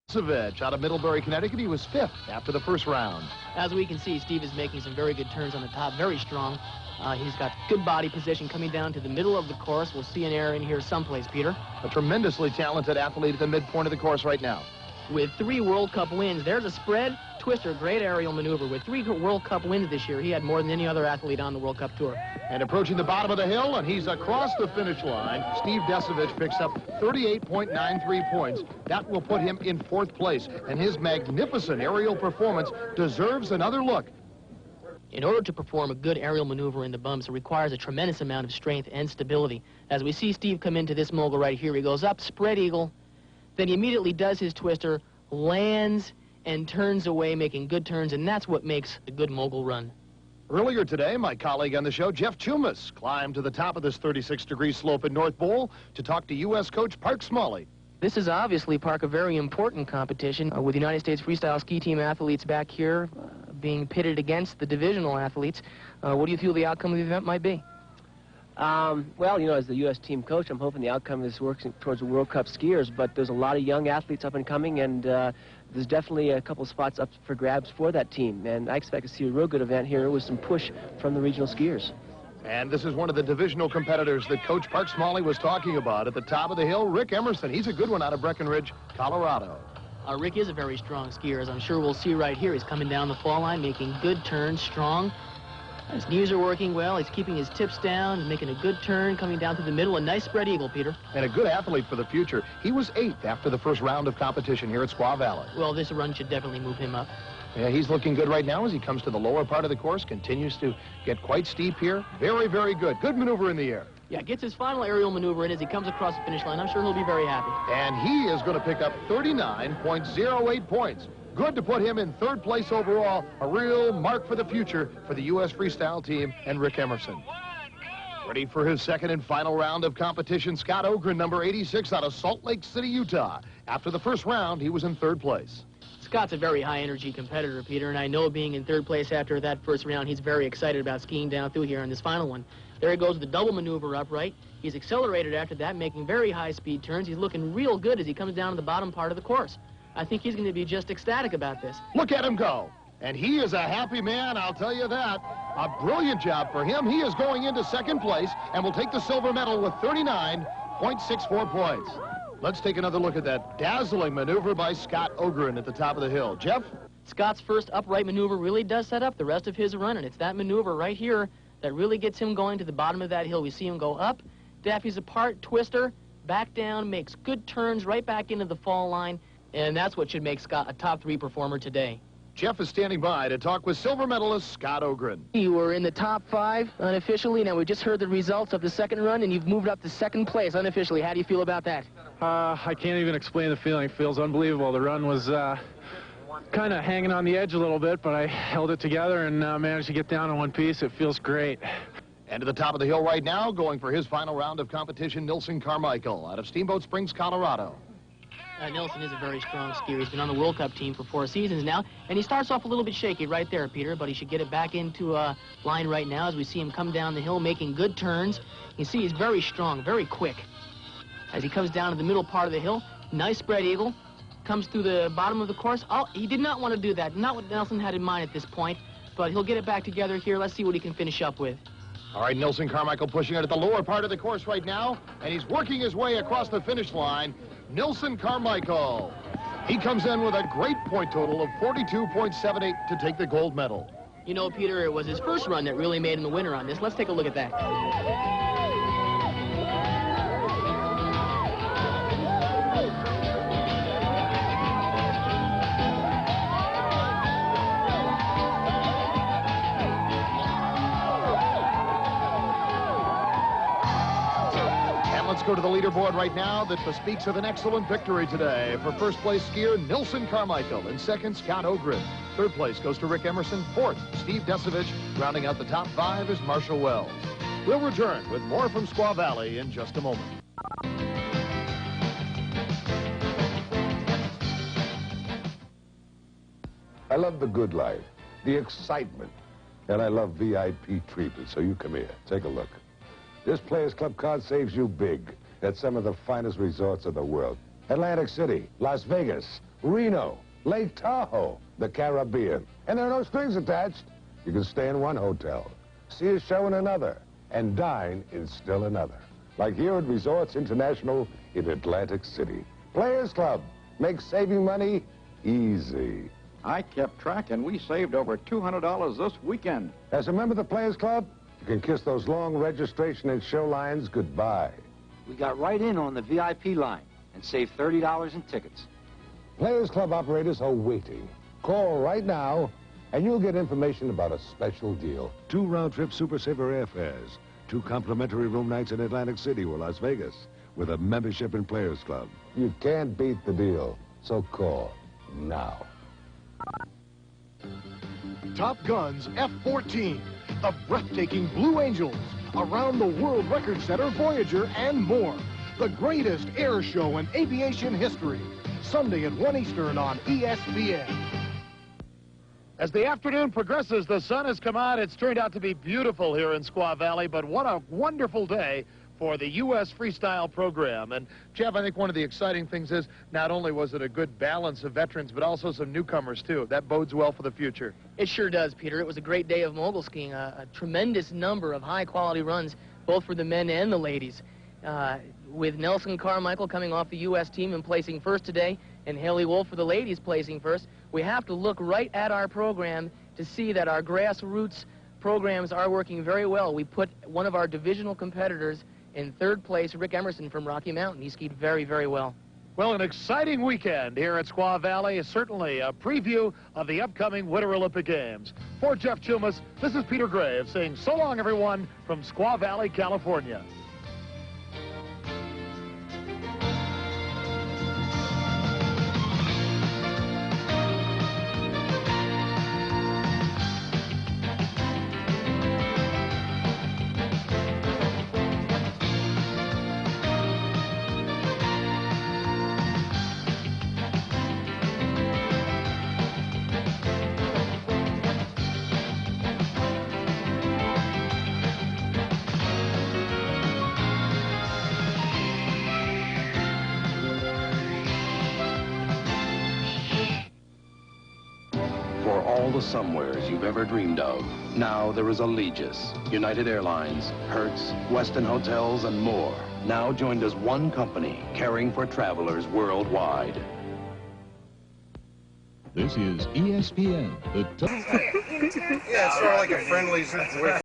Desovich out of Middlebury, Connecticut. He was 5th after the first round. As we can see, Steve is making some very good turns on the top, very strong. He's got good body position coming down to the middle of the course. We'll see an error in here someplace, Peter. A tremendously talented athlete at the midpoint of the course right now. With 3 World Cup wins, there's a spread, twister, great aerial maneuver. With 3 World Cup wins this year, he had more than any other athlete on the World Cup Tour. And approaching the bottom of the hill, and he's across the finish line. Steve Desovich picks up 38.93 points. That will put him in 4th place, and his magnificent aerial performance deserves another look. In order to perform a good aerial maneuver in the bumps, it requires a tremendous amount of strength and stability. As we see Steve come into this mogul right here, he goes up, spread eagle, then he immediately does his twister, lands, and turns away, making good turns, and that's what makes a good mogul run. Earlier today, my colleague on the show, Jeff Chumas, climbed to the top of this 36-degree slope in North Bowl to talk to U.S. coach Park Smalley. This is obviously, Park, a very important competition with the United States freestyle ski team athletes back here being pitted against the divisional athletes. What do you feel the outcome of the event might be? Well, you know, as the U.S. team coach, I'm hoping the outcome of this works towards the World Cup skiers, but there's a lot of young athletes up and coming, and there's definitely a couple spots up for grabs for that team, and I expect to see a real good event here with some push from the regional skiers. And this is one of the divisional competitors that Coach Park Smalley was talking about at the top of the hill, Rick Emerson. He's a good one out of Breckenridge, Colorado. Rick is a very strong skier, as I'm sure we'll see right here. He's coming down the fall line, making good turns, strong. His knees are working well. He's keeping his tips down, making a good turn, coming down to the middle. A nice spread eagle, Peter. And a good athlete for the future. He was 8th after the first round of competition here at Squaw Valley. Well, this run should definitely move him up. Yeah, he's looking good right now as he comes to the lower part of the course, continues to get quite steep here. Very, very good. Good maneuver in the air. Yeah, gets his final aerial maneuver in as he comes across the finish line. I'm sure he'll be very happy. And he is going to pick up 39.08 points. Good to put him in 3rd place overall. A real mark for the future for the U.S. freestyle team and Rick Emerson. Ready for his 2nd and final round of competition, Scott Ogren, number 86 out of Salt Lake City, Utah. After the first round, he was in 3rd place. Scott's a very high-energy competitor, Peter, and I know being in 3rd place after that first round, he's very excited about skiing down through here in this final one. There he goes with the double maneuver upright. He's accelerated after that, making very high-speed turns. He's looking real good as he comes down to the bottom part of the course. I think he's going to be just ecstatic about this. Look at him go. And he is a happy man, I'll tell you that. A brilliant job for him. He is going into 2nd place and will take the silver medal with 39.64 points. Let's take another look at that dazzling maneuver by Scott Ogren at the top of the hill. Jeff? Scott's first upright maneuver really does set up the rest of his run, and it's that maneuver right here that really gets him going to the bottom of that hill. We see him go up, daffies apart, twister, back down, makes good turns right back into the fall line, and that's what should make Scott a top 3 performer today. Jeff is standing by to talk with silver medalist Scott Ogren. You were in the top 5 unofficially. Now we just heard the results of the 2nd run, and you've moved up to 2nd place unofficially. How do you feel about that? I can't even explain the feeling. It feels unbelievable. The run was kind of hanging on the edge a little bit, but I held it together and managed to get down in one piece. It feels great. And to the top of the hill right now, going for his final round of competition, Dilson Carmichael out of Steamboat Springs, Colorado. Nelson is a very strong skier. He's been on the World Cup team for 4 seasons now, and he starts off a little bit shaky right there, Peter, but he should get it back into line right now as we see him come down the hill making good turns. You see he's very strong, very quick. As he comes down to the middle part of the hill, nice spread eagle, comes through the bottom of the course. Oh, he did not want to do that, not what Nelson had in mind at this point, but he'll get it back together here. Let's see what he can finish up with. All right, Dilson Carmichael pushing it at the lower part of the course right now, and he's working his way across the finish line. Dilson Carmichael. He comes in with a great point total of 42.78 to take the gold medal. You know, Peter, it was his first run that really made him the winner on this. Let's take a look at that. Let's go to the leaderboard right now that bespeaks of an excellent victory today. For 1st place skier, Dilson Carmichael. In 2nd, Scott Ogren. 3rd place goes to Rick Emerson. 4th, Steve Desovich. Rounding out the top 5 is Marshall Wells. We'll return with more from Squaw Valley in just a moment. I love the good life, the excitement, and I love VIP treatment, so you come here. Take a look. This Players Club card saves you big at some of the finest resorts of the world. Atlantic City, Las Vegas, Reno, Lake Tahoe, the Caribbean. And there are no strings attached. You can stay in one hotel, see a show in another, and dine in still another. Like here at Resorts International in Atlantic City. Players Club makes saving money easy. I kept track, and we saved over $200 this weekend. As a member of the Players Club, you can kiss those long registration and show lines goodbye. We got right in on the VIP line and saved $30 in tickets. Players Club operators are waiting. Call right now, and you'll get information about a special deal. 2 round-trip Super Saver airfares, 2 complimentary room nights in Atlantic City or Las Vegas, with a membership in Players Club. You can't beat the deal, so call now. Top Gun's F-14, the breathtaking Blue Angels, Around the World Record Center Voyager, and more. The greatest air show in aviation history. Sunday at 1 Eastern on ESPN. As the afternoon progresses, the sun has come out. It's turned out to be beautiful here in Squaw Valley, but what a wonderful day for the U.S. freestyle program. And, Jeff, I think one of the exciting things is not only was it a good balance of veterans, but also some newcomers, too. That bodes well for the future. It sure does, Peter. It was a great day of mogul skiing, a tremendous number of high-quality runs, both for the men and the ladies. With Dilson Carmichael coming off the U.S. team and placing first today, and Hayley for the ladies placing first, we have to look right at our program to see that our grassroots programs are working very well. We put one of our divisional competitors in 3rd place, Rick Emerson from Rocky Mountain. He skied very, very well. Well, an exciting weekend here at Squaw Valley is certainly a preview of the upcoming Winter Olympic Games. For Jeff Chumas, this is Peter Graves saying so long, everyone, from Squaw Valley, California. For all the somewheres you've ever dreamed of, now there is Allegis, United Airlines, Hertz, Westin Hotels, and more. Now joined as one company, caring for travelers worldwide. This is ESPN. Yeah, it's sort of like a friendlies with